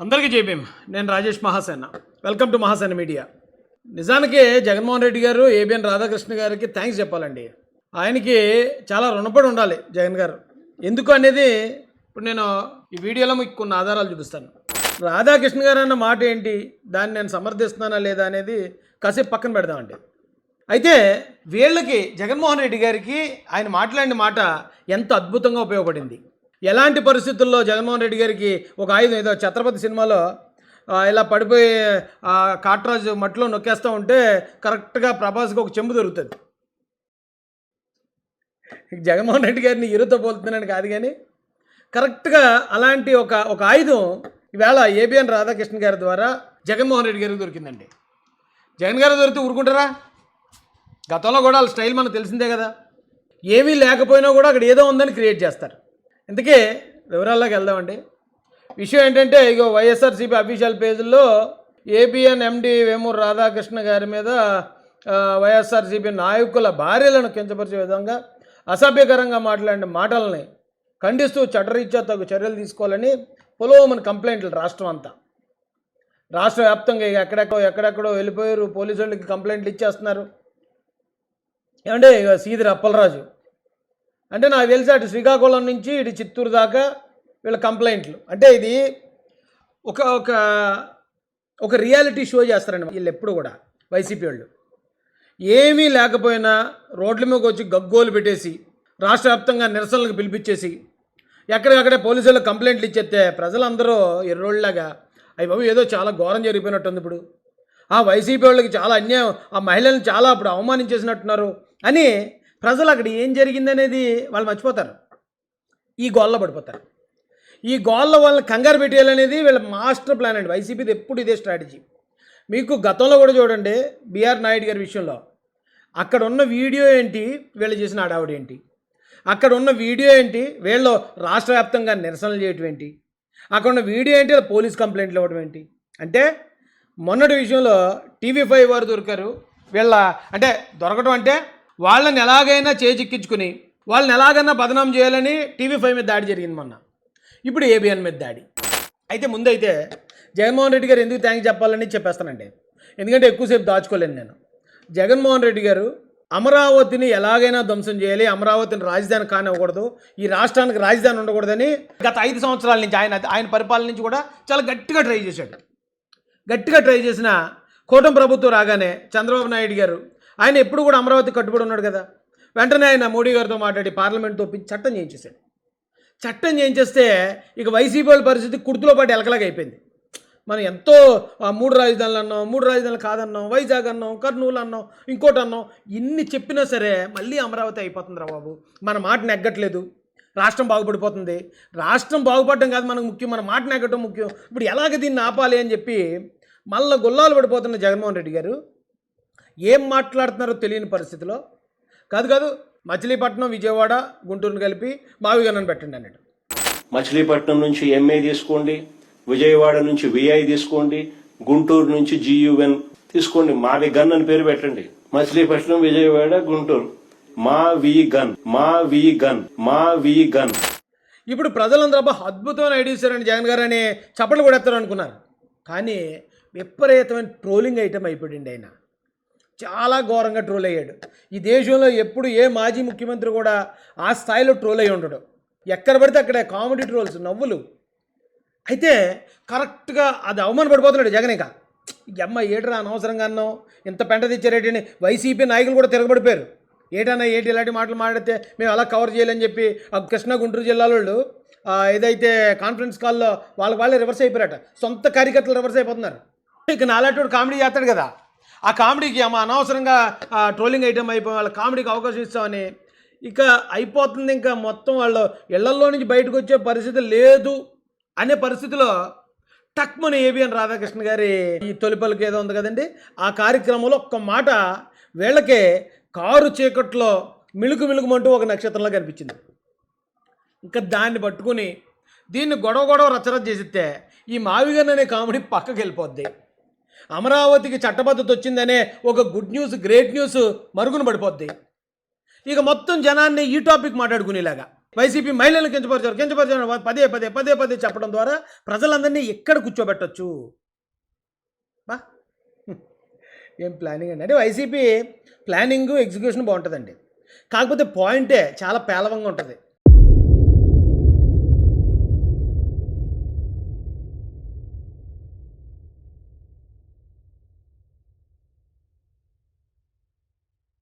అందరికీ జై భీమ్. నేను Rajesh Mahasena. Welcome to Mahasena media. నిజానికి జగన్మోహన్ రెడ్డి గారు ఏబిఎన్ రాధాకృష్ణ గారికి థ్యాంక్స్ చెప్పాలండి. ఆయనకి చాలా రుణపడి ఉండాలి జగన్ గారు. ఎందుకు అనేది ఇప్పుడు నేను ఈ వీడియోలో మీకు కొన్ని ఆధారాలు చూపిస్తాను. రాధాకృష్ణ గారు అన్న మాట ఏంటి, దాన్ని నేను సమర్థిస్తున్నానా లేదా అనేది కాసేపు పక్కన పెడదామండి. అయితే వీళ్ళకి జగన్మోహన్ రెడ్డి గారికి ఆయన మాట్లాడిన మాట ఎంత అద్భుతంగా ఉపయోగపడింది. ఎలాంటి పరిస్థితుల్లో జగన్మోహన్ రెడ్డి గారికి ఒక ఆయుధం, ఏదో ఛత్రపతి సినిమాలో ఇలా పడిపోయి కాట్రాజు మట్టిలో నొక్కేస్తూ ఉంటే కరెక్ట్గా ప్రభాస్కి ఒక చెంబు దొరుకుతుంది. జగన్మోహన్ రెడ్డి గారిని హీరోతో పోలుతున్నాను కాదు, కానీ కరెక్ట్గా అలాంటి ఒక ఆయుధం ఈవేళ ఏబిఎన్ రాధాకృష్ణ గారి ద్వారా జగన్మోహన్ రెడ్డి గారికి దొరికిందండి. జగన్ గారు దొరికితే ఊరుకుంటారా? గతంలో కూడా వాళ్ళ స్టైల్ మనకు తెలిసిందే కదా. ఏమీ లేకపోయినా కూడా అక్కడ ఏదో ఉందని క్రియేట్ చేస్తారు. ఇంతకీ వివరాల్లోకి వెళ్దామండి. విషయం ఏంటంటే, ఇగో వైఎస్ఆర్సీపీ అఫీషియల్ పేజీల్లో ఏబిఎన్ ఎండి వేమూరు రాధాకృష్ణ గారి మీద వైఎస్ఆర్సీపీ నాయకుల భార్యలను కించపరిచే విధంగా అసభ్యకరంగా మాట్లాడిన మాటలని ఖండిస్తూ చట్టరీత్యా తగు చర్యలు తీసుకోవాలని పొలోమని కంప్లైంట్లు రాష్ట్రం అంతా, రాష్ట్ర వ్యాప్తంగా ఎక్కడెక్కడో వెళ్ళిపోయారు. పోలీసు వాళ్ళకి కంప్లైంట్లు ఇచ్చేస్తున్నారు. ఏమంటే ఇక సీదిరి అప్పలరాజు అంటే నాకు తెలిసి అటు శ్రీకాకుళం నుంచి ఇటు చిత్తూరు దాకా వీళ్ళ కంప్లైంట్లు. అంటే ఇది ఒక ఒక ఒక రియాలిటీ షో చేస్తారండి వీళ్ళు ఎప్పుడు కూడా. వైసీపీ వాళ్ళు ఏమీ లేకపోయినా రోడ్ల మీదకి వచ్చి గగ్గోలు పెట్టేసి రాష్ట్ర వ్యాప్తంగా నిరసనలకు పిలిపించేసి ఎక్కడికక్కడే పోలీసులకు కంప్లైంట్లు ఇచ్చేస్తే ప్రజలందరూ ఎర్రోళ్ళలాగా అవి బాబు ఏదో చాలా ఘోరం జరిగిపోయినట్టుంది. ఇప్పుడు ఆ వైసీపీ వాళ్ళకి చాలా అన్యాయం, ఆ మహిళలను చాలా అప్పుడు అవమానించేసినట్టున్నారు అని ప్రజలు అక్కడ ఏం జరిగిందనేది వాళ్ళు మర్చిపోతారు. ఈ గోల్లో పడిపోతారు. ఈ గోల్లో వాళ్ళని కంగారు పెట్టేయాలనేది వీళ్ళ మాస్టర్ ప్లాన్ అండి. వైసీపీది ఎప్పుడు ఇదే స్ట్రాటజీ. మీకు గతంలో కూడా చూడండి, బిఆర్ నాయుడు గారి విషయంలో అక్కడ ఉన్న వీడియో ఏంటి, వీళ్ళు చేసిన హడావుడి ఏంటి, అక్కడ ఉన్న వీడియో ఏంటి, వీళ్ళు రాష్ట్ర వ్యాప్తంగా నిరసనలు చేయటం ఏంటి, అక్కడ ఉన్న వీడియో ఏంటి, పోలీస్ కంప్లైంట్లు ఇవ్వడం ఏంటి. అంటే మొన్నటి విషయంలో TV5 వారు దొరికారు. వీళ్ళ అంటే దొరకడం అంటే వాళ్ళని ఎలాగైనా చేజిక్కించుకుని వాళ్ళని ఎలాగైనా బదనాం చేయాలని TV5 మీద దాడి జరిగింది మొన్న. ఇప్పుడు ఏబిఎన్ మీద దాడి. అయితే ముందైతే జగన్మోహన్ రెడ్డి గారు ఎందుకు థ్యాంక్స్ చెప్పాలని చెప్పేస్తానండి. ఎందుకంటే ఎక్కువసేపు దాచుకోలేను నేను. జగన్మోహన్ రెడ్డి గారు అమరావతిని ఎలాగైనా ధ్వంసం చేయాలి, అమరావతిని రాజధాని కానివ్వకూడదు, ఈ రాష్ట్రానికి రాజధాని ఉండకూడదని గత 5 సంవత్సరాల నుంచి ఆయన పరిపాలన నుంచి కూడా చాలా గట్టిగా ట్రై చేశాడు. గట్టిగా ట్రై చేసిన కూటమి ప్రభుత్వం రాగానే చంద్రబాబు నాయుడు గారు ఆయన ఎప్పుడు కూడా అమరావతి కట్టుబడి ఉన్నాడు కదా. వెంటనే ఆయన మోడీ గారితో మాట్లాడి పార్లమెంట్తో చట్టం చేయించేశాడు. చట్టం చేయించేస్తే ఇక వైసీపీ వాళ్ళ పరిస్థితి కుర్తులో పాటు ఎలకలాగా అయిపోయింది. మనం ఎంతో 3 రాజధానులు అన్నాం, 3 రాజధానులు కాదన్నాం, వైజాగ్ అన్నాం, కర్నూలు అన్నాం, ఇంకోటి అన్నాం. ఇన్ని చెప్పినా సరే మళ్ళీ అమరావతి అయిపోతుంది రా బాబు, మన మాట నెగ్గట్లేదు, రాష్ట్రం బాగుపడిపోతుంది. రాష్ట్రం బాగుపడడం కాదు మనకు ముఖ్యం, మన మాట నెగ్గటం ముఖ్యం. ఇప్పుడు ఎలాగ దీన్ని ఆపాలి అని చెప్పి మళ్ళీ గొల్లాలు పడిపోతున్న జగన్మోహన్ రెడ్డి గారు ఏం మాట్లాడుతున్నారో తెలియని పరిస్థితిలో కాదు మచిలీపట్నం, విజయవాడ, గుంటూరుని కలిపి మావిగన్నని పెట్టండి అన్నాడు. మచిలీపట్నం నుంచి MA తీసుకోండి, విజయవాడ నుంచి VI తీసుకోండి, గుంటూరు నుంచి GUN తీసుకోండి, మావి గన్ అని పేరు పెట్టండి. మచిలీపట్నం, విజయవాడ, గుంటూరు, మా వి గన్. ఇప్పుడు ప్రజలందరూ అద్భుతమైన ఐడియా ఇచ్చారని జగన్ గారు అని చప్పట్లు కొడేస్తారు అనుకున్నారు. కానీ విపరీతమైన ట్రోలింగ్ ఐటమ్ అయిపోయింది. ఆయన చాలా ఘోరంగా ట్రోల్ అయ్యాడు. ఈ దేశంలో ఎప్పుడు ఏ మాజీ ముఖ్యమంత్రి కూడా ఆ స్థాయిలో ట్రోల్ అయ్యి ఉండడు. ఎక్కడ పడితే అక్కడ కామెడీ ట్రోల్స్, నవ్వులు. అయితే కరెక్ట్గా అది అవమానపడిపోతున్నాడు జగన్. ఇక అమ్మ ఏటరా అనవసరంగా అన్నాం, ఇంత పెంట తెచ్చారేటని వైసీపీ నాయకులు కూడా తిరగబడిపోయారు. ఏటన్నా ఇలాంటి మాటలు మాట్లాడితే మేము అలా కవర్ చేయాలని చెప్పి ఆ కృష్ణా గుంటూరు జిల్లాల వాళ్ళు ఏదైతే కాన్ఫరెన్స్ కాల్లో వాళ్ళే రివర్స్ అయిపోయారట. సొంత కార్యకర్తలు రివర్స్ అయిపోతున్నారు. ఇక నాలాంటి కామెడీ చేస్తాడు కదా, ఆ కామెడీకి అమ్మ అనవసరంగా ట్రోలింగ్ ఐటమ్ అయిపోయి వాళ్ళ కామెడీకి అవకాశం ఇస్తామని ఇక అయిపోతుంది. ఇంకా మొత్తం వాళ్ళు ఇళ్లల్లో నుంచి బయటకు వచ్చే పరిస్థితి లేదు అనే పరిస్థితిలో టక్మని ఏబిఎన్ రాధాకృష్ణ గారి ఈ తొలిపలికి ఏదో ఉంది కదండి, ఆ కార్యక్రమంలో ఒక్క మాట వీళ్ళకే కారు చీకట్లో మిలుగుమంటూ ఒక నక్షత్రంలా కనిపించింది. ఇంకా దాన్ని పట్టుకుని దీన్ని గొడవ రచ్చరచ్చ చేసిస్తే ఈ మావిగన్ అనే కామెడీ పక్కకి వెళ్ళిపోద్ది. అమరావతికి చట్టబద్ధత వచ్చిందనే ఒక గుడ్ న్యూస్, గ్రేట్ న్యూస్ మరుగున పడిపోద్ది. ఇక మొత్తం జనాన్ని ఈ టాపిక్ మాట్లాడుకునేలాగా వైసీపీ మహిళలను కించపరిచారు పదే పదే పదే పదే చెప్పడం ద్వారా ప్రజలందరినీ ఎక్కడ కూర్చోబెట్టచ్చు. బా ఏం ప్లానింగ్ అండి. అంటే వైసీపీ ప్లానింగ్ ఎగ్జిక్యూషన్ బాగుంటుందండి. కాకపోతే పాయింటే చాలా పేలవంగా ఉంటుంది.